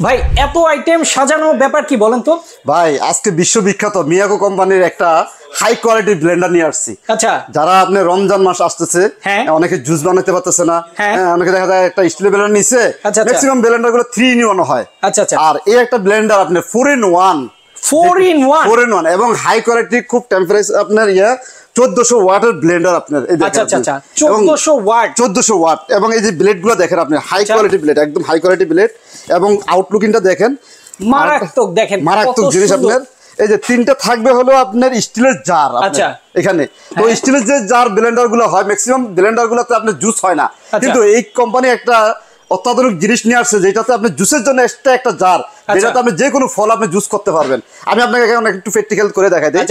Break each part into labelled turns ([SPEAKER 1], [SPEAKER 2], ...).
[SPEAKER 1] ভাই এত আইটেম সাজানো ব্যাপার কি বলেন তো?
[SPEAKER 2] ভাই আজকে বিশ্ববিখ্যাত মিয়াকো কোম্পানির একটা হাই কোয়ালিটি ব্লেন্ডার নিয়ে আসছি।
[SPEAKER 1] আচ্ছা,
[SPEAKER 2] যারা আপনি রমজান মাস আসতেছে, অনেকে জুস বানাতে পারতেছে না, অনেকে দেখা যায় একটা স্টিল ব্লেন্ডার নিছে, ম্যাক্সিমাম ব্লেন্ডার গুলো 3 in 1 হয়।
[SPEAKER 1] আচ্ছা আচ্ছা,
[SPEAKER 2] আর এই একটা ব্লেন্ডার আপনি 4 in 1 এবং হাই কোয়ালিটি, খুব টেম্পারেচার আপনার 1400 ওয়াটের ব্লেন্ডার আপনার। এই দেখেন,
[SPEAKER 1] আচ্ছা আচ্ছা, 1400 ওয়াট
[SPEAKER 2] এবং এই যে ব্লেড গুলো দেখেন আপনি, হাই কোয়ালিটি ব্লেড, একদম হাই কোয়ালিটি ব্লেড। এবং আউটলুকিংটা দেখেন,
[SPEAKER 1] মারাত্মক। দেখেন
[SPEAKER 2] মারাত্মক জিনিস আপনার। এই যে তিনটা থাকবে হলো আপনার স্টিলের জার। আচ্ছা, এখানে তো স্টিলের যে জার ব্লেন্ডার গুলো হয়, ম্যাক্সিমাম ব্লেন্ডার গুলোতে আপনার জুস হয় না, কিন্তু এই কোম্পানি একটা অত্যাধুনিক জিনিস নিয়ে আসছে, যেটাতে আপনি জুসের জন্য এক্সট্রা একটা জার, যেটাতে আপনি যে কোনো ফল আপনি জুস করতে পারবেন। আমি আপনাকে এখন একটু প্র্যাকটিক্যাল করে দেখাই দিই।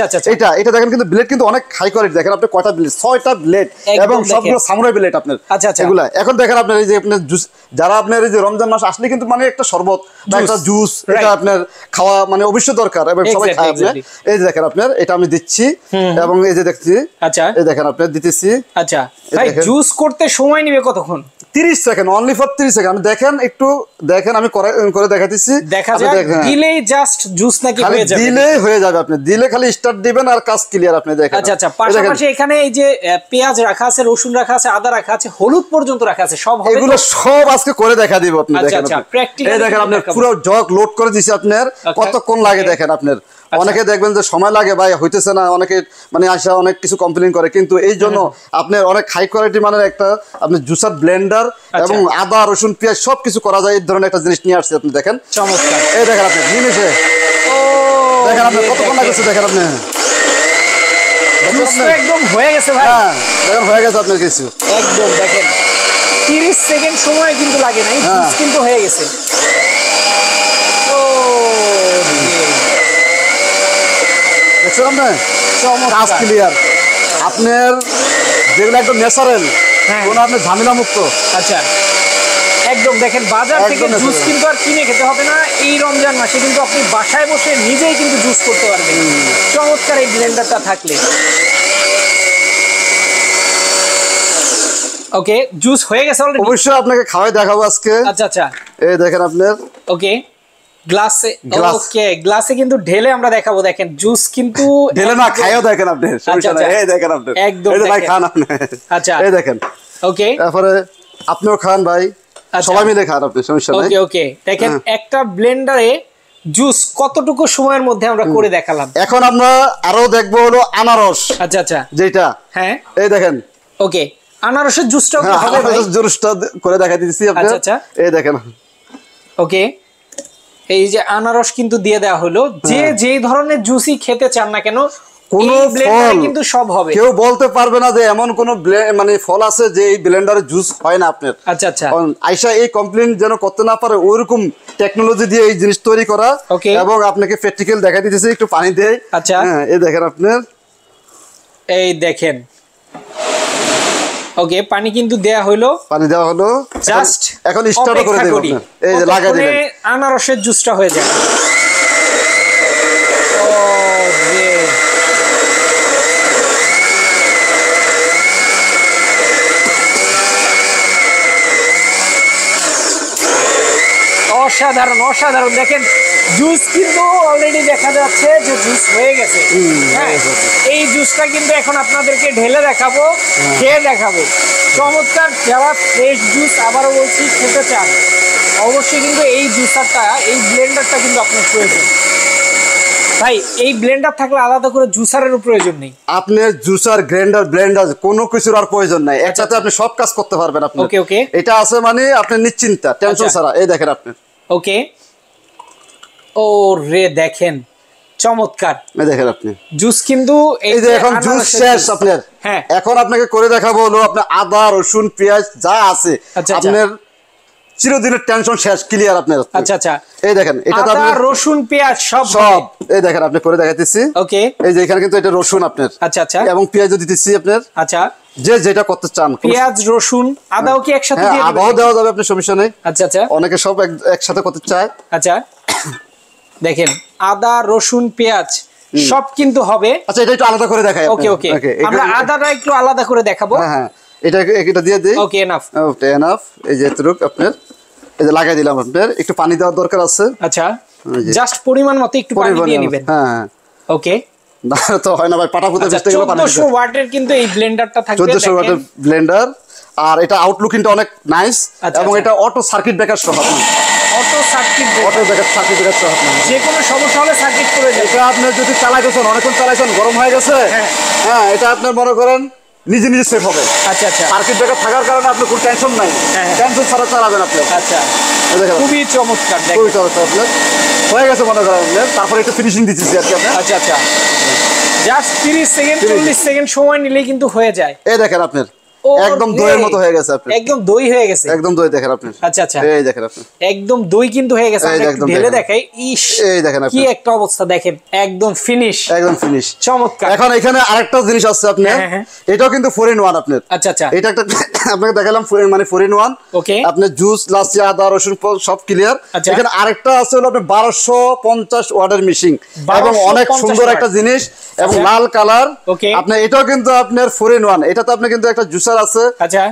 [SPEAKER 2] এটা দেখেন, কিন্তু ব্লেড কিন্তু অনেক হাই কোয়ালিটি। দেখেন আপনি কয়টা ব্লেড, 6টা ব্লেড, এবং সবগুলো সামুরাই ব্লেড আপনার। এগুলা এখন দেখেন আপনার, এই যে আপনার জুস, যারা আপনার এই যে রমজান মাস আসলে কিন্তু মানে একটা শরবত বা একটা জুস, এটা আপনার খাওয়া মানে অবশ্যই দরকার, এবং সবাই খায় আপনার। এই যে দেখেন আপনার, এটা আমি দিচ্ছি, এবং এই যে দেখছি, আচ্ছা এই দেখেন আপনার দিতেছি।
[SPEAKER 1] আচ্ছা ভাই, জুস করতে সময় নেবে কতক্ষণ?
[SPEAKER 2] 30 সেকেন্ড, অনলি ফর 30 সেকেন্ড। দেখেন, একটু দেখেন, আমি করে দেখাতেছি।
[SPEAKER 1] দেখা যায় দিলেই জাস্ট জুস নাকি হয়ে যাবে?
[SPEAKER 2] দিলেই হয়ে যাবে, আপনি দিলে খালি স্টার্ট দিবেন আর কাজ ক্লিয়ার। আপনি দেখেন।
[SPEAKER 1] আচ্ছা আচ্ছা, পাশাপাশি এখানে এই যে পেঁয়াজ রাখা আছে, রসুন রাখা আছে, আদা রাখা আছে, হলুদ পর্যন্ত রাখা আছে, সব হবে?
[SPEAKER 2] এগুলো সব আজকে করে দেখা দিব আপনি। দেখেন,
[SPEAKER 1] প্র্যাকটিক্যালি
[SPEAKER 2] এই দেখেন আপনার পুরো জগ লোড করে দিছি আপনার। কতক্ষণ লাগে দেখেন আপনার। অনেকে দেখবেন যে সময় লাগে, ভাই হইতেছে না, অনেকে মানে আসা অনেক কিছু কমপ্লেইন করে, কিন্তু এই জন্য আপনার অনেক হাই কোয়ালিটি মানের একটা আপনি জুসার ব্লেন্ডার, এবং আদা রসুন পেঁয়াজ সবকিছু করা যায়, এই ধরনের একটা জিনিস নিয়ে আসছে। আপনি দেখেন,
[SPEAKER 1] চমৎকার।
[SPEAKER 2] এই দেখেন আপনি জিনিসে দেখেন আপনি কতক্ষণ লাগছে, দেখেন আপনি
[SPEAKER 1] একদম হয়ে গেছে ভাই।
[SPEAKER 2] দেখেন হয়ে গেছে আপনার কিছু,
[SPEAKER 1] একদম দেখেন 30 সেকেন্ড সময় কিন্তু লাগে নাই, জুস কিন্তু হয়ে গেছে।
[SPEAKER 2] দেখছেন আপনি, কাজ ক্লিয়ার আপনার, যেগুলো একদম ন্যাচারাল, কোনো আপনার ঝামেলা মুক্ত।
[SPEAKER 1] আচ্ছা, একদম দেখেন বাজার থেকে জুস কিন্তু আর কিনে খেতে হবে না। এই রমজান মাসে কিন্তু আপনি বাসায় বসে নিজেই কিন্তু জুস করতে পারবেন, চমৎকার এই ব্লেন্ডারটা থাকলে। ওকে, জুস হয়ে গেছে অলরেডি?
[SPEAKER 2] অবশ্যই আপনাকে খাওয়াই দেখাবো আজকে।
[SPEAKER 1] আচ্ছা আচ্ছা,
[SPEAKER 2] এই দেখেন আপনার।
[SPEAKER 1] ওকে, গ্লাসে, ওকে গ্লাসে কিন্তু ঢেলে আমরা দেখাবো। দেখেন জুস কিন্তু
[SPEAKER 2] ঢেলে না, খাইও দেখেন আপনি, সমস্যা নাই। এই দেখেন আপনি,
[SPEAKER 1] একদম
[SPEAKER 2] এই ভাই খান আপনি।
[SPEAKER 1] আচ্ছা,
[SPEAKER 2] এই দেখেন।
[SPEAKER 1] ওকে,
[SPEAKER 2] তারপরে আপনিও খান ভাই, সবাই মিলে খান আপনি, সমস্যা নাই।
[SPEAKER 1] ওকে ওকে, দেখেন একটা ব্লেন্ডারে জুস কতটুকু সময়ের মধ্যে আমরা করে দেখালাম।
[SPEAKER 2] এখন আমরা আরো দেখবো হলো আনারস।
[SPEAKER 1] আচ্ছা আচ্ছা,
[SPEAKER 2] যেটা,
[SPEAKER 1] হ্যাঁ
[SPEAKER 2] এই দেখেন।
[SPEAKER 1] ওকে, আনারসের জুসটা হবে ভাই?
[SPEAKER 2] জুসটা করে দেখাই দিচ্ছি আপনি।
[SPEAKER 1] আচ্ছা আচ্ছা,
[SPEAKER 2] এই দেখেন।
[SPEAKER 1] ওকে, এই যে আনারস কিন্তু দিয়ে দেওয়া হলো। যে যেই ধরনের জুসই খেতে চান না কেন,
[SPEAKER 2] কোনো ফল
[SPEAKER 1] কিন্তু সব হবে।
[SPEAKER 2] কেউ বলতে পারবে না যে এমন কোন মানে ফল আছে যে এই ব্লেন্ডারে জুস হয় না আপনার।
[SPEAKER 1] আচ্ছা আচ্ছা,
[SPEAKER 2] আয়শা এই কমপ্লেইন যেন করতে না পারে, ওইরকম টেকনোলজি দিয়ে এই জিনিস তৈরি করা। এবং আপনাকে প্র্যাকটিক্যাল দেখাই দিতেছি, একটু পানি দেই।
[SPEAKER 1] আচ্ছা,
[SPEAKER 2] এই দেখেন আপনার,
[SPEAKER 1] এই দেখেন। ওকে, পানি কিন্তু দেয়া হলো,
[SPEAKER 2] পানি দেওয়া হলো,
[SPEAKER 1] জাস্ট
[SPEAKER 2] এখন স্টার্ট করে দেব আপনি। এই যে লাগাই দিলেন,
[SPEAKER 1] আনারসের জুসটা হয়ে যায়। অসাধারণ অসাধারণ, দেখেন জুস কিন্তু অলরেডি দেখা যাচ্ছে যে জুস হয়ে গেছে। এই জুসটা কিন্তু এখন আপনাদেরকে ঢেলে দেখাবো, খেয়ে দেখাবো। চমৎকার। যারা ফ্রেশ জুস, আবারও বলছি, খেতে চান, অবশ্যই কিন্তু এই জুসারটা, এই ব্লেন্ডারটা কিন্তু আপনার প্রয়োজন। ভাই এই ব্লেন্ডার থাকলে আলাদা করে জুসারেরও প্রয়োজন নেই।
[SPEAKER 2] আপনার জুসার, গ্রাইন্ডার, ব্লেন্ডার কোনো কিছুর আর প্রয়োজন নাই, একসাথে আপনি সব কাজ করতে পারবেন আপনি।
[SPEAKER 1] ওকে ওকে,
[SPEAKER 2] এটা আছে মানে আপনি নিশ্চিন্তা, টেনশন ছাড়া। এই দেখেন আপনি,
[SPEAKER 1] ওকে, ও রে দেখেন চমৎকার।
[SPEAKER 2] এই দেখেন আপনি
[SPEAKER 1] জুস কিন্তু
[SPEAKER 2] এই যে এখন জুস শেষ আপনার।
[SPEAKER 1] হ্যাঁ,
[SPEAKER 2] এখন আপনাকে করে দেখাবো হলো আপনার আদা রসুন পেঁয়াজ যা আছে আপনার চিরদিনের টেনশন শেষ, ক্লিয়ার আপনার।
[SPEAKER 1] আচ্ছা আচ্ছা,
[SPEAKER 2] এই দেখেন, এটা
[SPEAKER 1] আদা রসুন পেঁয়াজ সব
[SPEAKER 2] সব এই দেখেন আপনি করে দেখাইতেছি।
[SPEAKER 1] ওকে,
[SPEAKER 2] এই যে এখানে কিন্তু এটা রসুন আপনার।
[SPEAKER 1] আচ্ছা আচ্ছা,
[SPEAKER 2] এবং পেঁয়াজও দিতেছি আপনার।
[SPEAKER 1] আচ্ছা,
[SPEAKER 2] যে যেটা করতে চান,
[SPEAKER 1] পেঁয়াজ রসুন আদাও কি একসাথে দিয়ে দিবেন?
[SPEAKER 2] আদাও দেওয়া যাবে, আপনি সমস্যা নেই।
[SPEAKER 1] আচ্ছা আচ্ছা,
[SPEAKER 2] অনেকে সব একসাথে করতে চায়।
[SPEAKER 1] আচ্ছা, দেখেন আদা রসুন পেঁয়াজ সব কিন্তু হবে।
[SPEAKER 2] আচ্ছা, এটা একটু আলাদা করে দেখাই।
[SPEAKER 1] ওকে ওকে, আমরা আদাটা একটু আলাদা করে দেখাবো।
[SPEAKER 2] হ্যাঁ, এটা দিয়ে দেই।
[SPEAKER 1] ওকে, এনাফ।
[SPEAKER 2] ওকে, এনাফ। এই যে এতটুক আপনার, এই যে লাগাই দিলাম। আপনার একটু পানি দেওয়ার দরকার আছে।
[SPEAKER 1] আচ্ছা, জাস্ট পরিমাণ মতো একটু পানি দিয়ে নেবেন।
[SPEAKER 2] হ্যাঁ,
[SPEAKER 1] ওকে।
[SPEAKER 2] না তো হয় না ভাই, পাটাপুতে বুঝতে গেলে পানি
[SPEAKER 1] 1400 ওয়াটের কিন্তু এই ব্লেন্ডারটা থাকবে।
[SPEAKER 2] 1400 ওয়াটের ব্লেন্ডার। আর এটা আউটলুকিংটা অনেক নাইস এবং এটা অটো সার্কিট ব্রেকার সহ।
[SPEAKER 1] অটো সার্কিট
[SPEAKER 2] ব্রেকার সহ।
[SPEAKER 1] যে কোনো সমস্যা হলে সার্কিট করে যায়।
[SPEAKER 2] এটা আপনি যদি চালাইতেছেন, অনেকক্ষণ চালাইছেন, গরম হয়ে গেছে, হ্যাঁ এটা আপনার মনে করেন নিজে নিজে সেভ হবে।
[SPEAKER 1] আচ্ছা আচ্ছা।
[SPEAKER 2] সার্কিট ব্রেকার থাকার কারণে আপনি কোনো টেনশন নাই, টেনশন ছাড়া চালাবেন আপনি।
[SPEAKER 1] আচ্ছা, খুবই চমৎকার।
[SPEAKER 2] খুবই চমৎকার। আপনার হয়ে গেছে মনে করেন, তারপরে একটু ফিনিশিং দিচ্ছি আর কি আপনার।
[SPEAKER 1] আচ্ছা আচ্ছা, জাস্ট 30 সেকেন্ড 40 সেকেন্ড সময় নিলেই কিন্তু হয়ে যায়।
[SPEAKER 2] এই দেখেন আপনার একদম দইয়ের মতো হয়ে গেছে। আপনার
[SPEAKER 1] একদম দই হয়ে গেছে।
[SPEAKER 2] একদম দই দেখেন আপনি।
[SPEAKER 1] আচ্ছা আচ্ছা,
[SPEAKER 2] এই দেখেন আপনি
[SPEAKER 1] একদম দই কিন্তু হয়ে গেছে। আমরা একটু ঢেলে দেখাই। ইস,
[SPEAKER 2] এই দেখেন আপনি
[SPEAKER 1] কি একটা অবস্থা দেখেন, একদম ফিনিশ,
[SPEAKER 2] একদম ফিনিশ,
[SPEAKER 1] চমৎকার।
[SPEAKER 2] এখন এখানে আরেকটা জিনিস আছে আপনার, এটাও কিন্তু 4-in-1 আপনার।
[SPEAKER 1] আচ্ছা আচ্ছা,
[SPEAKER 2] এটা একটা আপনাকে দেখালাম মানে 4-in-1।
[SPEAKER 1] ওকে,
[SPEAKER 2] আপনার জুস, লাচ্ছি, আদা, রসুন সব ক্লিয়ার। এখানে আরেকটা আছে হলো আপনার 1250 ওয়াটের মেশিন এবং অনেক সুন্দর একটা জিনিস এবং লাল কালার। আপনার এটাও কিন্তু আপনার 4-in-1। এটাতে আপনি কিন্তু একটা জুসার আছে,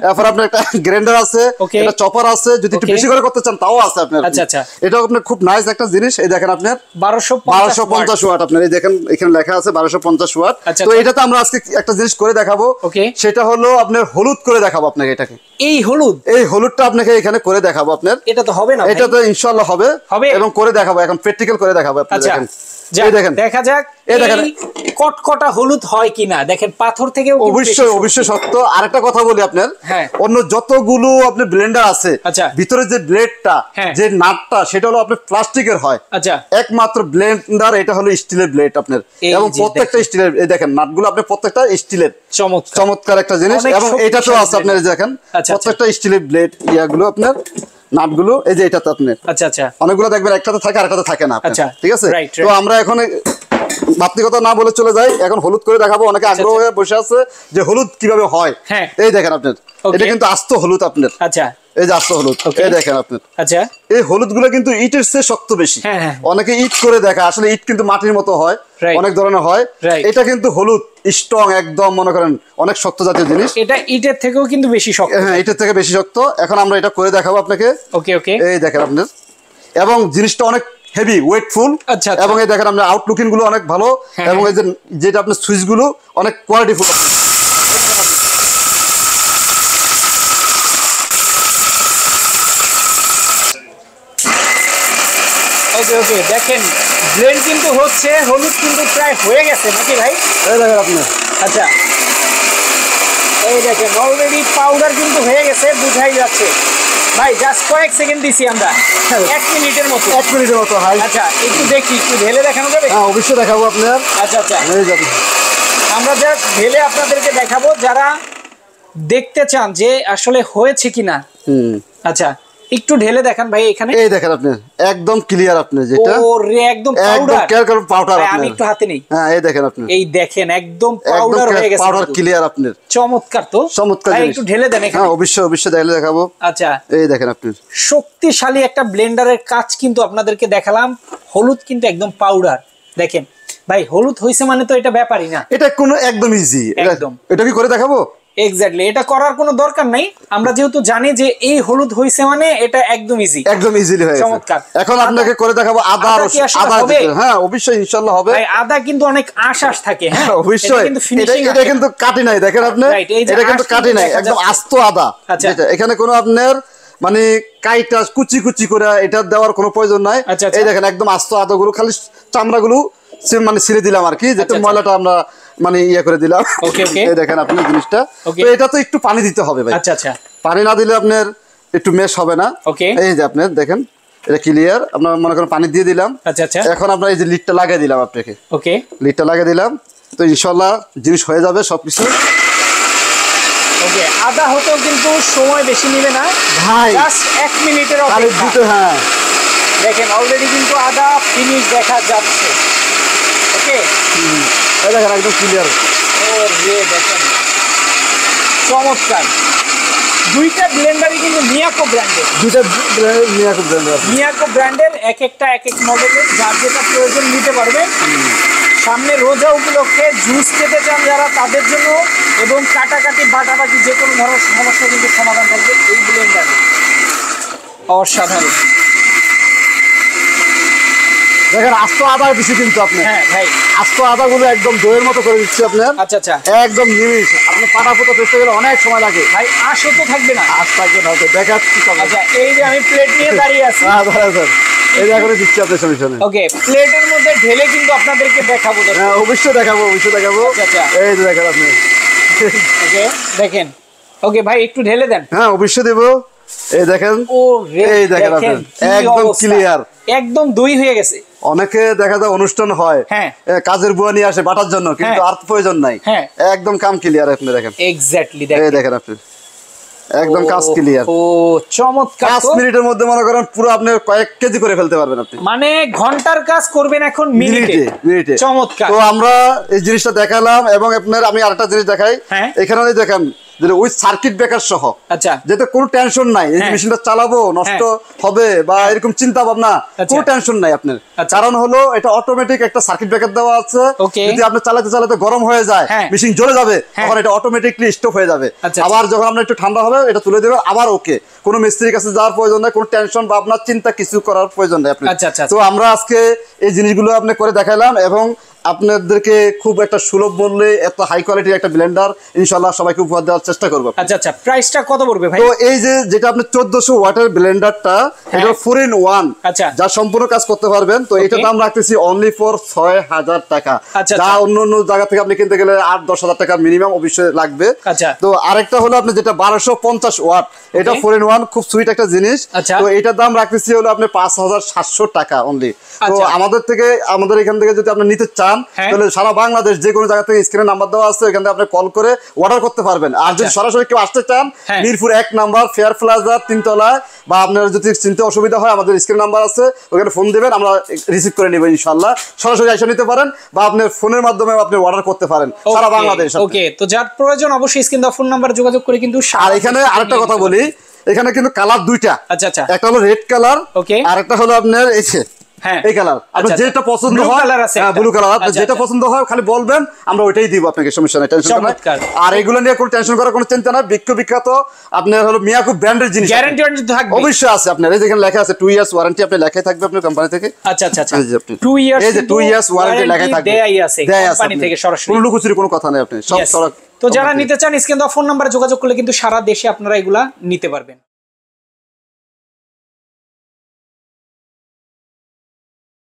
[SPEAKER 2] তারপর আপনার একটা গ্রাইন্ডার আছে, একটা চপার আছে, যদি একটু বেশি করে করতে চান তাও আছে আপনার।
[SPEAKER 1] আচ্ছা আচ্ছা,
[SPEAKER 2] এটাও আপনার খুব নাইস একটা জিনিস। এই দেখেন আপনার
[SPEAKER 1] 1250
[SPEAKER 2] ওয়াট। আপনার এই দেখেন এখানে লেখা আছে 1250 ওয়াট। তো এটাতে আমরা আজকে একটা জিনিস করে দেখাবো, সেটা হলো আপনার হলুদ করে দেখাবো আপনাকে। এটাকে এই হলুদটা আপনাকে এখানে করে দেখাবো আপনার।
[SPEAKER 1] এটা তো হবে না?
[SPEAKER 2] এটা তো ইনশাআল্লাহ হবে এবং করে দেখাবো, এখন প্র্যাকটিক্যাল করে দেখাবো আপনাদের। দেখেন, দেখেন,
[SPEAKER 1] দেখা যাক এই কটকটা হলুদ হয় কিনা। দেখেন পাথর থেকেও
[SPEAKER 2] অবশ্যই সত্য। আরেকটা কথা বলি আপনার, অন্য যতগুলো আপনার ব্লেন্ডার আছে, ভিতরে যে ব্লেডটা, যে নাটটা, সেটা হলো আপনার প্লাস্টিকের হয়।
[SPEAKER 1] আচ্ছা,
[SPEAKER 2] একমাত্র ব্লেন্ডার এটা হলো স্টিলের ব্লেড আপনার, এবং প্রত্যেকটা স্টিলের। এই দেখেন নাটগুলো আপনার প্রত্যেকটা স্টিলের। চমৎকার একটা জিনিস। এবং এটা তো আছে আপনার, দেখেন প্রত্যেকটা স্টিলের ব্লেড ইয়াগুলো আপনার নাটগুলো। এই যে এটাতে আপনার
[SPEAKER 1] আচ্ছা আচ্ছা
[SPEAKER 2] অনেকগুলো দেখবেন একটাতে থাকে আরেকটাতে থাকে না। ঠিক আছে, তো আমরা এখন বাড়তি কথা না বলে চলে যাই, এখন হলুদ করে দেখাবো। অনেকে আগ্রহ হয়ে বসে আছে যে হলুদ কিভাবে হয়। এই দেখেন আপনার, এটা কিন্তু আস্ত হলুদ আপনার। আচ্ছা, এই যে আস্ত হলুদ, এই দেখেন আপনার। আচ্ছা, এই হলুদ গুলো কিন্তু ইটের চেয়ে শক্ত বেশি। অনেকে ইট করে দেখা, আসলে ইট কিন্তু মাটির মতো হয়, অনেক ধরনের হয়। এটা কিন্তু হলুদ স্ট্রং, একদম মনে করেন অনেক শক্ত জাতীয় জিনিস। এটা ইটের থেকেও কিন্তু বেশি শক্ত। হ্যাঁ, ইটের থেকে বেশি শক্ত। এখন আমরা এটা করে দেখাবো আপনাকে। ওকে ওকে, এই দেখেন আপনার, এবং জিনিসটা অনেক হেভি ওয়েটফুল। আচ্ছা, এবং এই দেখেন আপনার আউটলুকিং গুলো অনেক ভালো, এবং এই যে যেটা আপনার সুইচ গুলো অনেক কোয়ালিটিফুল।
[SPEAKER 1] ওকে ওকে, দেখেন ব্লেন্ড কিন্তু হচ্ছে, হলুদ কিন্তু প্রায় হয়ে গেছে নাকি ভাই?
[SPEAKER 2] এই দেখেন আপনি।
[SPEAKER 1] আচ্ছা, এই দেখেন অলরেডি পাউডার কিন্তু হয়ে গেছে, বুঝাই যাচ্ছে ভাই। জাস্ট কয়েক সেকেন্ড দিছি আমরা, 1 মিনিটের মতো।
[SPEAKER 2] 1 মিনিটের মতো। হাই,
[SPEAKER 1] আচ্ছা, একটু দেখি, একটু ঢেলে দেখানো যাবে?
[SPEAKER 2] হ্যাঁ, অবশ্যই দেখাবো আপনার।
[SPEAKER 1] আচ্ছা আচ্ছা, আমরা জাস্ট ঢেলে আপনাদেরকে দেখাবো, যারা দেখতে চান যে আসলে হয়েছে কিনা। আচ্ছা, একটু ঢেলে দেখান ভাই এখানে।
[SPEAKER 2] এই দেখেন আপনি একদম ক্লিয়ার। আপনি যেটা
[SPEAKER 1] ওরে একদম
[SPEAKER 2] পাউডার,
[SPEAKER 1] আমি একটু হাতে নেই।
[SPEAKER 2] হ্যাঁ, এই দেখেন আপনি,
[SPEAKER 1] এই দেখেন একদম পাউডার হয়ে গেছে,
[SPEAKER 2] পাউডার ক্লিয়ার আপনার।
[SPEAKER 1] চমৎকার তো, চমৎকার। একটু ঢেলে দেন এখানে।
[SPEAKER 2] হ্যাঁ, অবশ্যই অবশ্যই ঢেলে দেখাবো।
[SPEAKER 1] আচ্ছা,
[SPEAKER 2] এই দেখেন আপনি
[SPEAKER 1] শক্তিশালী একটা ব্লেন্ডারের কাজ কিন্তু আপনাদেরকে দেখালাম। হলুদ কিন্তু একদম পাউডার। দেখেন ভাই, হলুদ হইছে মানে তো এটা ব্যাপারই না, এটা
[SPEAKER 2] কোনো একদম ইজি। একদম, এটা কি করে দেখাবো?
[SPEAKER 1] এক্স্যাক্টলি, এটা করার কোনো দরকার নাই। আমরা যেহেতু জানি যে এই হলুদ হইছে মানে এটা একদম ইজি,
[SPEAKER 2] একদম ইজিলি হয়ে গেছে। চমৎকার। এখন আপনাকে করে দেখাবো আদা। আদা হ্যাঁ, অবশ্যই ইনশাআল্লাহ হবে।
[SPEAKER 1] ভাই, আদা কিন্তু অনেক আশ থাকে। হ্যাঁ,
[SPEAKER 2] অবশ্যই। এটা কিন্তু কাটি নাই, দেখেন আপনি, এটা কিন্তু কাটি নাই, একদম আস্ত আদা। যেটা এখানে কোনো আপনার মানে কাইটা কুচি কুচি করে এটা দেওয়ার কোনো প্রয়োজন নাই। এই দেখেন একদম আস্ত আদাগুলো, খালি চামড়াগুলো মানে ছিঁড়ে দিলাম আর কি, যাতে ময়লাটা আমরা মানে ইয়ে করে দিলাম। এই দেখেন আপনি জিনিসটা। তো এটা তো একটু পানি দিতে হবে ভাই। আচ্ছা আচ্ছা, পানি না দিলে আপনার একটু মেশ হবে না। এই যে আপনি দেখেন এটা ক্লিয়ার। আপনার মনে করেন পানি দিয়ে দিলাম। আচ্ছা আচ্ছা, এখন আমরা এই যে লিডটা লাগিয়ে দিলাম আপনাকে। ওকে, লিডটা লাগিয়ে দিলাম, তো ইনশাআল্লাহ জিনিস হয়ে যাবে সবকিছু। ওকে, আদা হতেও কিন্তু সময় বেশি নেবে না ভাই, জাস্ট 1 মিনিটের অপেক্ষা। হ্যাঁ, দেখেন অলরেডি কিন্তু আদা ফিনিশ দেখা যাচ্ছে। ওকে, এই দেখেন একদম ক্লিয়ার। ওরে দেখেন চমৎকার। দুইটা ব্লেন্ডারই কিন্তু মিয়াকো ব্র্যান্ডের। মিয়াকো ব্র্যান্ডের, এক একটা এক এক মডেলের, যার যেটা প্রয়োজন নিতে পারবে। সামনে রোজা উপলক্ষে জুস খেতে চান যারা, তাদের জন্য, এবং কাটাকাটি বাটাবাটি যে কোনো ধরনের সমস্যা কিন্তু সমাধান থাকবে এই ব্লেন্ডারে।
[SPEAKER 1] অসাধারণ।
[SPEAKER 2] দেখেন আস্ত আদা দিচ্ছি কিন্তু আপনি।
[SPEAKER 1] হ্যাঁ ভাই,
[SPEAKER 2] আস্ত আদা গুলো একদম দইয়ের মতো করে দিচ্ছি আপনার।
[SPEAKER 1] আচ্ছা আচ্ছা,
[SPEAKER 2] একদম নিমিষ। আপনি পাটা পোতা পেস্ট গেলে অনেক সময় লাগে
[SPEAKER 1] ভাই আশও তো থাকবে না।
[SPEAKER 2] আজ থাকবে না, দেখাচ্ছি।
[SPEAKER 1] আচ্ছা, এই যে আমি প্লেট নিয়ে দাঁড়িয়ে আছি,
[SPEAKER 2] এই যে এখন দিচ্ছি আপনার সঙ্গে সঙ্গে।
[SPEAKER 1] ওকে, প্লেটের মধ্যে ঢেলে কিন্তু আপনাদেরকে দেখাবো।
[SPEAKER 2] হ্যাঁ অবশ্যই দেখাবো, অবশ্যই দেখাবো।
[SPEAKER 1] আচ্ছা,
[SPEAKER 2] এই যে দেখেন আপনি।
[SPEAKER 1] ওকে দেখেন, ওকে ভাই একটু ঢেলে দেন।
[SPEAKER 2] হ্যাঁ অবশ্যই দেবো। এই দেখেন,
[SPEAKER 1] ও
[SPEAKER 2] এই দেখেন আপনি, একদম ক্লিয়ার,
[SPEAKER 1] একদম দই হয়ে গেছে।
[SPEAKER 2] অনেকে দেখা যায় অনুষ্ঠান হয়,
[SPEAKER 1] হ্যাঁ,
[SPEAKER 2] কাজের বুয়া নিয়ে আসে বাটার জন্য, কিন্তু আর প্রয়োজন নাই।
[SPEAKER 1] হ্যাঁ,
[SPEAKER 2] একদম কাম ক্লিয়ার। আপনি দেখেন
[SPEAKER 1] এক্স্যাক্টলি,
[SPEAKER 2] এই দেখেন আপনি, একদম কাজ ক্লিয়ার।
[SPEAKER 1] ও চমৎকার।
[SPEAKER 2] 5 মিনিটের মধ্যে মনে করেন পুরো আপনি কয়েক কেজি করে ফেলতে পারবেন আপনি।
[SPEAKER 1] মানে ঘন্টার কাজ করবেন এখন মিনিটে।
[SPEAKER 2] মিনিটে।
[SPEAKER 1] চমৎকার।
[SPEAKER 2] তো আমরা এই জিনিসটা দেখালাম, এবং আপনার আমি আরেকটা জিনিস দেখাই। এখানে দেখেন ওই সার্কিট ব্রেকার সহ,
[SPEAKER 1] আচ্ছা,
[SPEAKER 2] যেটা কোনো টেনশন নাই, এই মেশিনটা চালাবো নষ্ট হবে বা এরকম চিন্তা ভাবনা, কোনো টেনশন নাই আপনার। কারণ হলো এটা অটোমেটিক একটা সার্কিট ব্রেকার দেওয়া আছে। যদি আপনি চালাতে চালাতে গরম হয়ে যায়, মেশিন জ্বলে যাবে, তখন এটা অটোমেটিকলি স্টপ হয়ে যাবে। আবার যখন আমরা একটু ঠান্ডা হবে এটা তুলে দেবে, আবার ওকে। কোনো মিস্ত্রির কাছে যাওয়ার প্রয়োজন নাই, কোনো টেনশন বা আপনার চিন্তা কিছু করার প্রয়োজন নাই আপনার। তো আমরা আজকে এই জিনিসগুলো আপনি করে দেখাইলাম, এবং আপনাদেরকে খুব একটা সুলভ মূল্যে এত হাই কোয়ালিটির একটা ব্লেন্ডার ইনশাআল্লাহ সবাইকে উপহার দেওয়ার চেষ্টা করব।
[SPEAKER 1] আচ্ছা আচ্ছা, প্রাইসটা কত পড়বে ভাই?
[SPEAKER 2] তো এই যে যেটা আপনি 1400 ওয়াটের ব্লেন্ডারটা, এটা 4-in-1, যা সম্পূর্ণ কাজ করতে পারবেন। তো এটা দাম রাখতেছি অনলি ফর 6000 টাকা। যা অন্য অন্য জায়গা থেকে আপনি কিনতে গেলে 8-10 হাজার টাকা মিনিমাম অবশ্যই লাগবে। তো আরেকটা হলো আপনি যেটা 1250 ওয়াট, এটা 4-in-1, খুব সুইট একটা জিনিস। তো এটার দাম রাখতেছি হলো আপনি 5700 টাকা অনলি। তো আমাদের এখান থেকে যদি আপনি নিতে চান, তাহলে সারা বাংলাদেশ যে কোনো জায়গা থেকে স্ক্রিনে নাম্বার দেওয়া আছে, এখান থেকে আপনি কল করে অর্ডার করতে পারবেন। আর যদি সরাসরি কেউ আসতে চান, মিরপুর 1 নাম্বার ফেয়ার প্লাজা 3 তলায়, বা আপনার যদি চিনতে অসুবিধা হয়, আমাদের স্ক্রিন নাম্বার আছে, ওখানে ফোন দিবেন, আমরা রিসিভ করে নেব ইনশাআল্লাহ। সরাসরি এসে নিতে পারেন, বা আপনার ফোনের মাধ্যমে আপনি অর্ডার করতে পারেন সারা বাংলাদেশ।
[SPEAKER 1] ওকে, তো যার প্রয়োজন অবশ্যই স্ক্রিন দেওয়া ফোন নাম্বারে যোগাযোগ করে কিন্তু।
[SPEAKER 2] আর এখানে আরেকটা কথা বলি, এখানে কিন্তু কালার দুইটা।
[SPEAKER 1] আচ্ছা আচ্ছা,
[SPEAKER 2] একটা হলো রেড কালার, আর একটা হলো আপনার এই কালার। আপনার যেটা পছন্দ হয়, ব্লু কালার, আপনার যেটা পছন্দ হয় খালি বলবেন, আমরা ওইটাই দিব আপনাকে, সমস্যা নাই, টেনশন নাই। আর এগুলো নিয়ে কোনো টেনশন করার কোনো চিন্তা নাই। বিখ্যাত আপনার হলো মিয়াকো ব্র্যান্ডের জিনিস,
[SPEAKER 1] গ্যারান্টি থাকবে
[SPEAKER 2] অবশ্যই আছে আপনার। এই যেখানে লেখা আছে 2 ইয়ার্স ওয়ারেন্টি, আপনি লেখাই থাকবে আপনার কোম্পানি থেকে।
[SPEAKER 1] আচ্ছা আচ্ছা আচ্ছা, 2 ইয়ার্স,
[SPEAKER 2] এই যে 2 ইয়ার্স ওয়ারেন্টি লেখাই থাকবে,
[SPEAKER 1] দেয়াই আছে কোম্পানি থেকে সরাসরি,
[SPEAKER 2] কোনো লুকোচুরি কোনো কথা নাই। আপনি সব।
[SPEAKER 1] তো যারা নিতে চান স্ক্রিন দেওয়া ফোন নাম্বারে যোগাযোগ করলে কিন্তু সারা দেশে আপনারা এগুলা নিতে পারবেন।